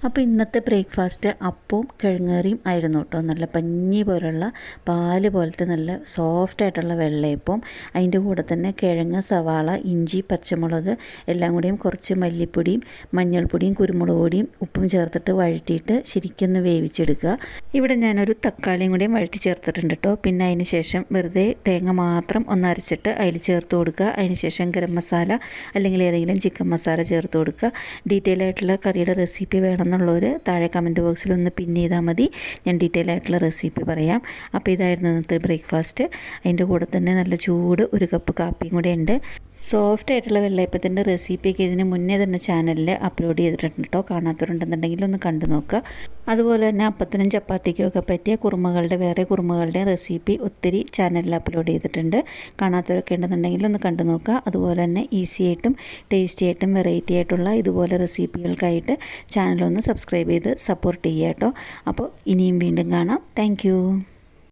അപ്പോൾ ഇന്നത്തെ ബ്രേക്ക്ഫാസ്റ്റ് അപ്പവും കിഴങ്ങേറിയും ആയിരുന്നു കേട്ടോ. നല്ല പഞ്ഞി പോലുള്ള പാല് പോലത്തെ നല്ല സോഫ്റ്റായിട്ടുള്ള വെള്ളയപ്പം. അതിൻ്റെ കൂടെ തന്നെ കിഴങ്ങ്, സവാള, ഇഞ്ചി, പച്ചമുളക് എല്ലാം കൂടിയും കുറച്ച് മല്ലിപ്പൊടിയും മഞ്ഞൾപ്പൊടിയും കുരുമുളക് പൊടിയും ഉപ്പും ചേർത്തിട്ട് വഴറ്റിയിട്ട് ശരിക്കൊന്ന് വേവിച്ചെടുക്കുക. ഇവിടെ ഞാനൊരു തക്കാളിയും കൂടിയും വഴറ്റി ചേർത്തിട്ടുണ്ട് കേട്ടോ. പിന്നെ അതിന് ശേഷം വെറുതെ തേങ്ങ മാത്രം ഒന്ന് അരച്ചിട്ട് അതിൽ ചേർത്ത് കൊടുക്കുക. അതിന് ശേഷം ഗരം മസാല അല്ലെങ്കിൽ ഏതെങ്കിലും ചിക്കൻ മസാല ചേർത്ത് കൊടുക്കുക. ഡീറ്റെയിൽ ആയിട്ടുള്ള കറിയുടെ റെസിപ്പി വേണമെന്നുള്ളവർ താഴെ കമൻറ്റ് ബോക്സിൽ ഒന്ന് പിൻ ചെയ്താൽ മതി. ഞാൻ ഡീറ്റെയിൽ ആയിട്ടുള്ള റെസിപ്പി പറയാം. അപ്പോൾ ഇതായിരുന്നു ഇന്നത്തെ ബ്രേക്ക്ഫാസ്റ്റ്. അതിൻ്റെ കൂടെ തന്നെ നല്ല ചൂട് ഒരു കപ്പ് കാപ്പിയും കൂടെ ഉണ്ട്. സോഫ്റ്റ് ആയിട്ടുള്ള വെള്ളയപ്പത്തിൻ്റെ റെസിപ്പിയൊക്കെ ഇതിന് മുന്നേ തന്നെ ചാനലിൽ അപ്ലോഡ് ചെയ്തിട്ടുണ്ട് കേട്ടോ. കാണാത്തവരുണ്ടെന്നുണ്ടെങ്കിൽ ഒന്ന് കണ്ടു നോക്കുക. അതുപോലെ തന്നെ അപ്പത്തിനും ചപ്പാത്തിക്കും ഒക്കെ പറ്റിയ വേറെ കുറുമകളുടെ റെസിപ്പി ഒത്തിരി ചാനലിൽ അപ്ലോഡ് ചെയ്തിട്ടുണ്ട്. കാണാത്തവരൊക്കെ ഉണ്ടെന്നുണ്ടെങ്കിൽ ഒന്ന് കണ്ടു നോക്കുക. അതുപോലെ തന്നെ ഈസി ആയിട്ടും ടേസ്റ്റി ആയിട്ടും വെറൈറ്റി ആയിട്ടുള്ള ഇതുപോലെ റെസിപ്പികൾക്കായിട്ട് ചാനലൊന്ന് സബ്സ്ക്രൈബ് ചെയ്ത് സപ്പോർട്ട് ചെയ്യുക കേട്ടോ. അപ്പോൾ ഇനിയും വീണ്ടും കാണാം. താങ്ക്